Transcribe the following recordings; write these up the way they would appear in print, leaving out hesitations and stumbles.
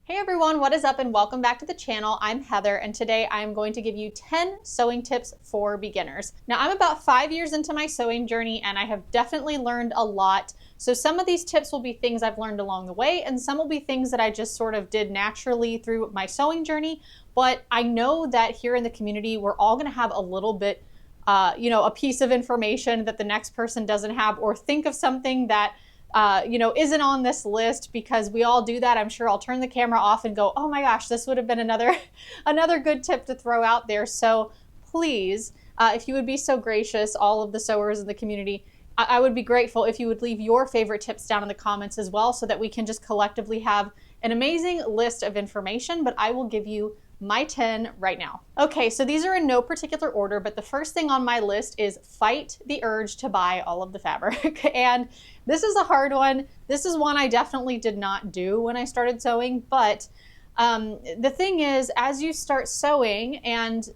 Hey everyone, what is up and welcome back to the channel. I'm Heather and today I'm going to give you 10 sewing tips for beginners. Now I'm about 5 years into my sewing journey and I have definitely learned a lot. So some of these tips will be things I've learned along the way and some will be things that I just sort of did naturally through my sewing journey. But I know that here in the community, we're all gonna have a little bit, a piece of information that the next person doesn't have, or think of something that isn't on this list, because we all do that. I'm sure I'll turn the camera off and go, oh my gosh, this would have been another good tip to throw out there. So please, if you would be so gracious, all of the sewers in the community, I would be grateful if you would leave your favorite tips down in the comments as well, so that we can just collectively have an amazing list of information. But I will give you my 10 right now. Okay, so these are in no particular order, but the first thing on my list is fight the urge to buy all of the fabric. And this is a hard one. This is one I definitely did not do when I started sewing, but the thing is, as you start sewing, and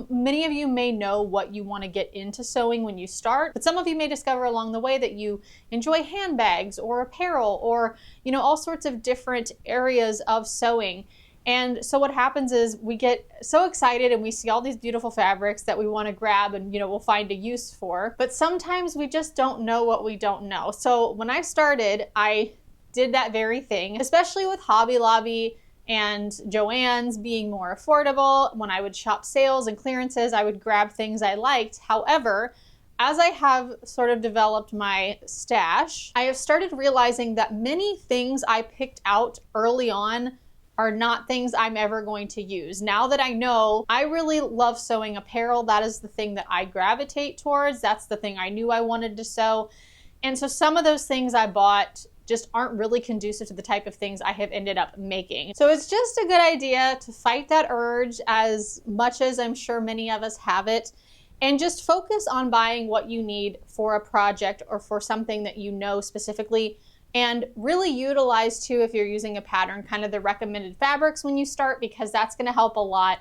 many of you may know what you want to get into sewing when you start, but some of you may discover along the way that you enjoy handbags or apparel or, all sorts of different areas of sewing. And so what happens is we get so excited and we see all these beautiful fabrics that we want to grab and, we'll find a use for. But sometimes we just don't know what we don't know. So when I started, I did that very thing, especially with Hobby Lobby and Joann's being more affordable. When I would shop sales and clearances, I would grab things I liked. However, as I have sort of developed my stash, I have started realizing that many things I picked out early on are not things I'm ever going to use. Now that I know I really love sewing apparel, that is the thing that I gravitate towards. That's the thing I knew I wanted to sew. And so some of those things I bought just aren't really conducive to the type of things I have ended up making. So it's just a good idea to fight that urge, as much as I'm sure many of us have it, and just focus on buying what you need for a project or for something that you know specifically. And really utilize too, if you're using a pattern, kind of the recommended fabrics when you start, because that's going to help a lot.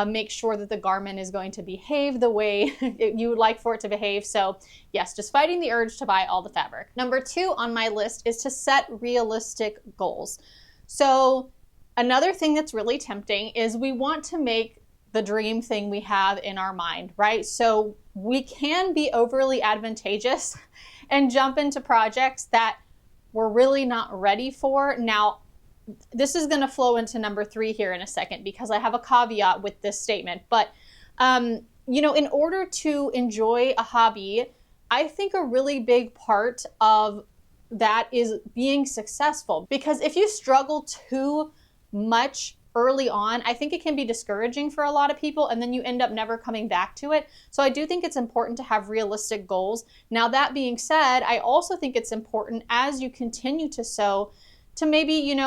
Make sure that the garment is going to behave the way you would like for it to behave. So yes, just fighting the urge to buy all the fabric. Number 2 on my list is to set realistic goals. So another thing that's really tempting is we want to make the dream thing we have in our mind, right? So we can be overly advantageous and jump into projects that we're really not ready for. Now, this is going to flow into number 3 here in a second, because I have a caveat with this statement. But, in order to enjoy a hobby, I think a really big part of that is being successful. Because if you struggle too much early on, I think it can be discouraging for a lot of people, and then you end up never coming back to it. So I do think it's important to have realistic goals. Now, that being said, I also think it's important, as you continue to sew, to maybe,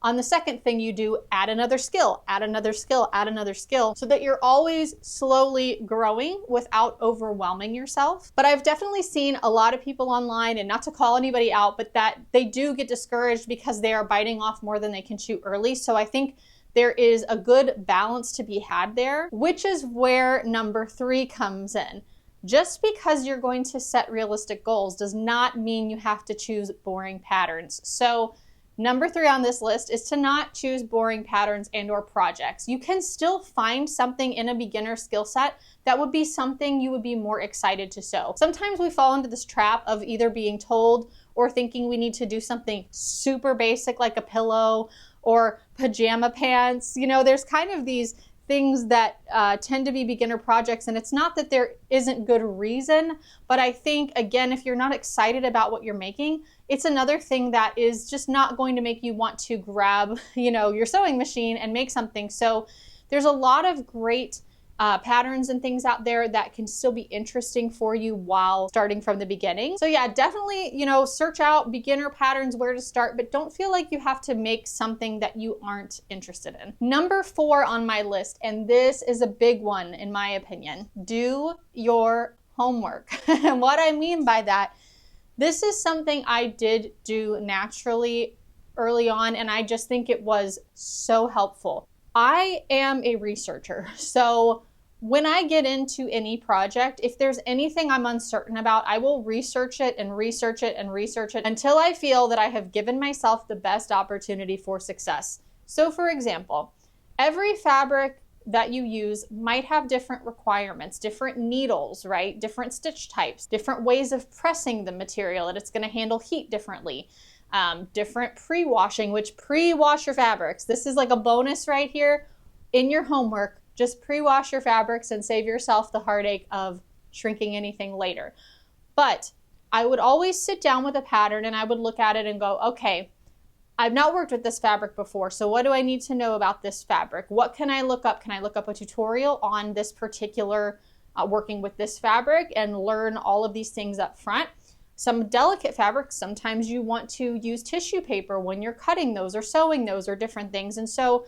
on the second thing you do, add another skill, add another skill, add another skill, so that you're always slowly growing without overwhelming yourself. But I've definitely seen a lot of people online, and not to call anybody out, but that they do get discouraged because they are biting off more than they can chew early. So I think there is a good balance to be had there, which is where number 3 comes in. Just because you're going to set realistic goals does not mean you have to choose boring patterns. So number 3 on this list is to not choose boring patterns and or projects. You can still find something in a beginner skill set that would be something you would be more excited to sew. Sometimes we fall into this trap of either being told or thinking we need to do something super basic like a pillow or pajama pants. There's kind of these things that tend to be beginner projects, and it's not that there isn't good reason, but I think, again, if you're not excited about what you're making, it's another thing that is just not going to make you want to grab, your sewing machine and make something. So there's a lot of great patterns and things out there that can still be interesting for you while starting from the beginning. So yeah, definitely, search out beginner patterns, where to start, but don't feel like you have to make something that you aren't interested in. Number 4 on my list, and this is a big one in my opinion, do your homework. And what I mean by that, this is something I did do naturally early on, and I just think it was so helpful. I am a researcher, so when I get into any project, if there's anything I'm uncertain about, I will research it and research it and research it until I feel that I have given myself the best opportunity for success. So for example, every fabric that you use might have different requirements, different needles, right? Different stitch types, different ways of pressing the material, and it's going to handle heat differently. Different pre-washing, which pre-wash your fabrics. This is like a bonus right here in your homework. Just pre-wash your fabrics and save yourself the heartache of shrinking anything later. But I would always sit down with a pattern and I would look at it and go, okay, I've not worked with this fabric before, so what do I need to know about this fabric? What can I look up? Can I look up a tutorial on this particular working with this fabric and learn all of these things up front? Some delicate fabrics, sometimes you want to use tissue paper when you're cutting those or sewing those or different things. And so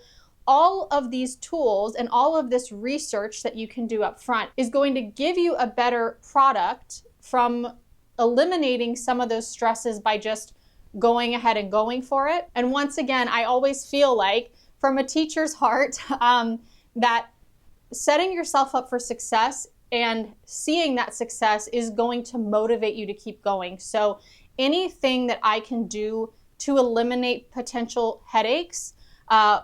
all of these tools and all of this research that you can do up front is going to give you a better product from eliminating some of those stresses by just going ahead and going for it. And once again, I always feel like from a teacher's heart that setting yourself up for success and seeing that success is going to motivate you to keep going. So anything that I can do to eliminate potential headaches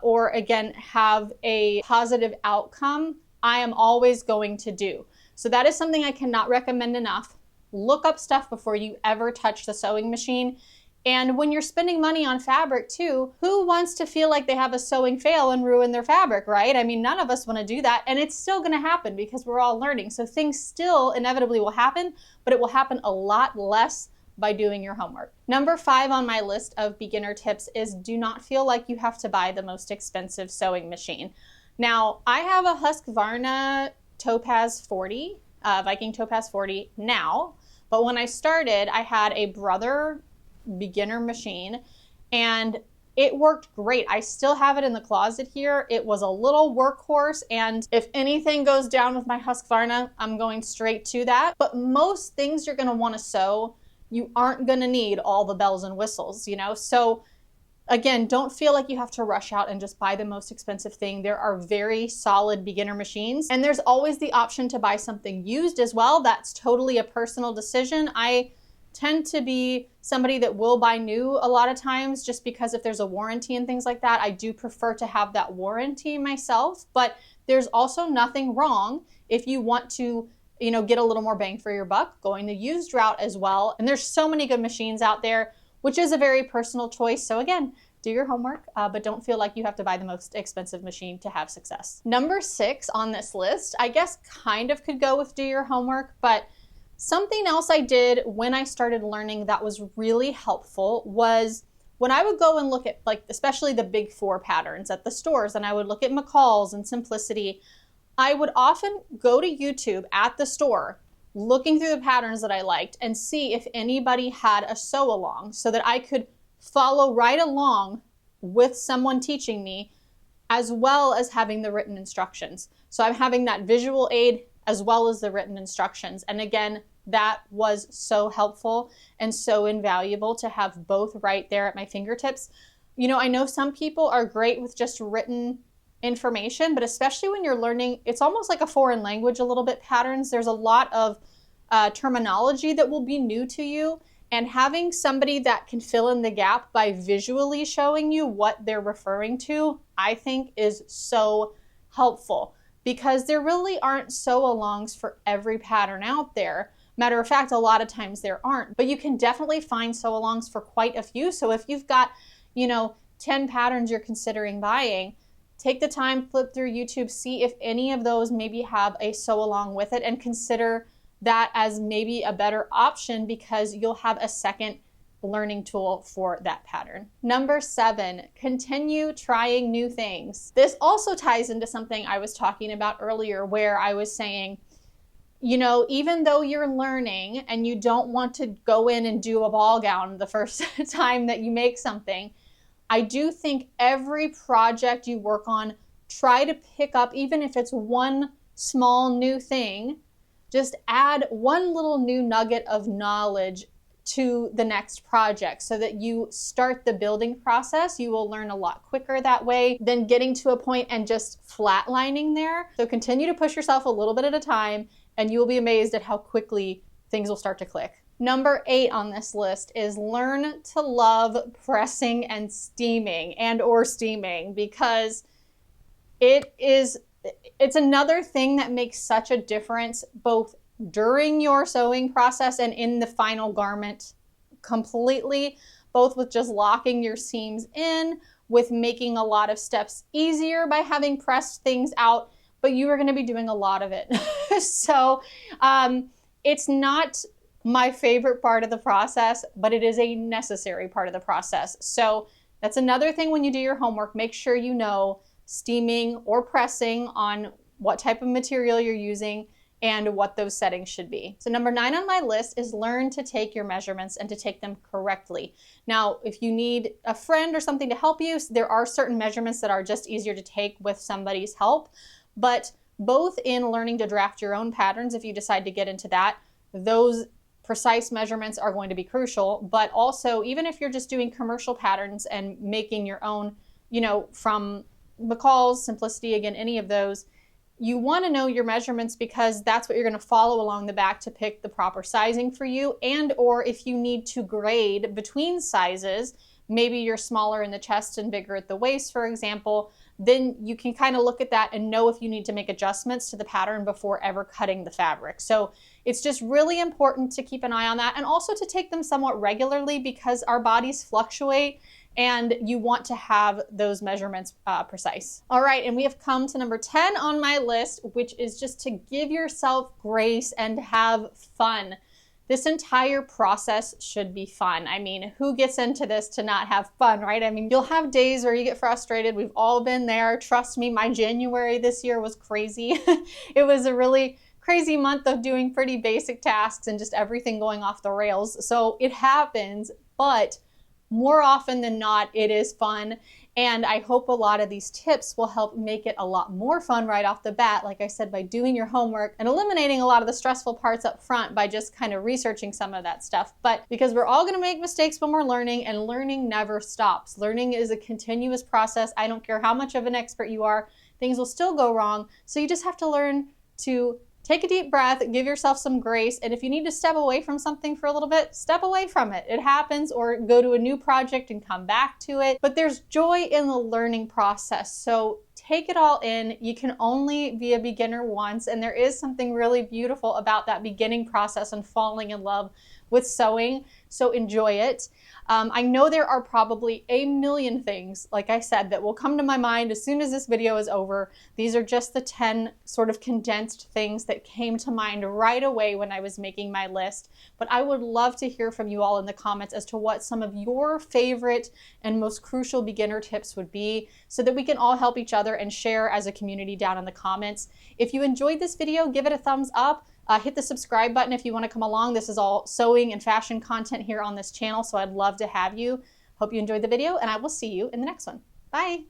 or again, have a positive outcome, I am always going to do. So that is something I cannot recommend enough. Look up stuff before you ever touch the sewing machine. And when you're spending money on fabric too, who wants to feel like they have a sewing fail and ruin their fabric, right? I mean, none of us want to do that, and it's still going to happen because we're all learning. So things still inevitably will happen, but it will happen a lot less by doing your homework. Number 5 on my list of beginner tips is do not feel like you have to buy the most expensive sewing machine. Now, I have a Husqvarna Topaz 40, Viking Topaz 40 now, but when I started, I had a Brother beginner machine and it worked great. I still have it in the closet here. It was a little workhorse, and if anything goes down with my Husqvarna, I'm going straight to that. But most things you're going to want to sew, you aren't going to need all the bells and whistles, you know? So again, don't feel like you have to rush out and just buy the most expensive thing. There are very solid beginner machines, and there's always the option to buy something used as well. That's totally a personal decision. I tend to be somebody that will buy new a lot of times just because if there's a warranty and things like that, I do prefer to have that warranty myself. But there's also nothing wrong if you want to get a little more bang for your buck, going the used route as well. And there's so many good machines out there, which is a very personal choice. So again, do your homework, but don't feel like you have to buy the most expensive machine to have success. Number 6 on this list, I guess kind of could go with do your homework, but something else I did when I started learning that was really helpful was when I would go and look at, like, especially the big 4 patterns at the stores, and I would look at McCall's and Simplicity, I would often go to YouTube at the store, looking through the patterns that I liked and see if anybody had a sew along so that I could follow right along with someone teaching me as well as having the written instructions. So I'm having that visual aid as well as the written instructions. And again, that was so helpful and so invaluable to have both right there at my fingertips. I know some people are great with just written information, but especially when you're learning, it's almost like a foreign language a little bit, patterns. There's a lot of terminology that will be new to you, and having somebody that can fill in the gap by visually showing you what they're referring to, I think is so helpful because there really aren't sew-alongs for every pattern out there. Matter of fact, a lot of times there aren't, but you can definitely find sew-alongs for quite a few. So if you've got, 10 patterns you're considering buying, take the time, flip through YouTube, see if any of those maybe have a sew-along with it, and consider that as maybe a better option because you'll have a second learning tool for that pattern. Number 7, continue trying new things. This also ties into something I was talking about earlier where I was saying, even though you're learning and you don't want to go in and do a ball gown the first time that you make something, I do think every project you work on, try to pick up, even if it's one small new thing, just add one little new nugget of knowledge to the next project so that you start the building process. You will learn a lot quicker that way than getting to a point and just flatlining there. So continue to push yourself a little bit at a time, and you will be amazed at how quickly things will start to click. Number 8 on this list is learn to love pressing and steaming or steaming, because it's another thing that makes such a difference both during your sewing process and in the final garment completely, both with just locking your seams in, with making a lot of steps easier by having pressed things out, but you are going to be doing a lot of it. So it's not my favorite part of the process, but it is a necessary part of the process. So that's another thing when you do your homework, make sure you know steaming or pressing on what type of material you're using and what those settings should be. So number 9 on my list is learn to take your measurements and to take them correctly. Now, if you need a friend or something to help you, there are certain measurements that are just easier to take with somebody's help, but both in learning to draft your own patterns, if you decide to get into that, those precise measurements are going to be crucial, but also even if you're just doing commercial patterns and making your own, from McCall's, Simplicity, again, any of those, you want to know your measurements because that's what you're going to follow along the back to pick the proper sizing for you. And or if you need to grade between sizes, maybe you're smaller in the chest and bigger at the waist, for example, then you can kind of look at that and know if you need to make adjustments to the pattern before ever cutting the fabric. So it's just really important to keep an eye on that, and also to take them somewhat regularly because our bodies fluctuate and you want to have those measurements precise. All right, and we have come to number 10 on my list, which is just to give yourself grace and have fun. This entire process should be fun. I mean, who gets into this to not have fun, right? I mean, you'll have days where you get frustrated. We've all been there. Trust me, my January this year was crazy. It was a really crazy month of doing pretty basic tasks and just everything going off the rails. So it happens, but more often than not, it is fun. And I hope a lot of these tips will help make it a lot more fun right off the bat, like I said, by doing your homework and eliminating a lot of the stressful parts up front by just kind of researching some of that stuff. But because we're all going to make mistakes when we're learning, and learning never stops. Learning is a continuous process. I don't care how much of an expert you are, things will still go wrong. So you just have to learn to take a deep breath, give yourself some grace, and if you need to step away from something for a little bit, step away from it. It happens, or go to a new project and come back to it. But there's joy in the learning process, so take it all in. You can only be a beginner once, and there is something really beautiful about that beginning process and falling in love with sewing, so enjoy it. I know there are probably a million things, like I said, that will come to my mind as soon as this video is over. These are just the 10 sort of condensed things that came to mind right away when I was making my list. But I would love to hear from you all in the comments as to what some of your favorite and most crucial beginner tips would be, so that we can all help each other and share as a community down in the comments. If you enjoyed this video, give it a thumbs up. Hit the subscribe button if you want to come along. This is all sewing and fashion content here on this channel, so I'd love to have you. Hope you enjoyed the video, and I will see you in the next one. Bye!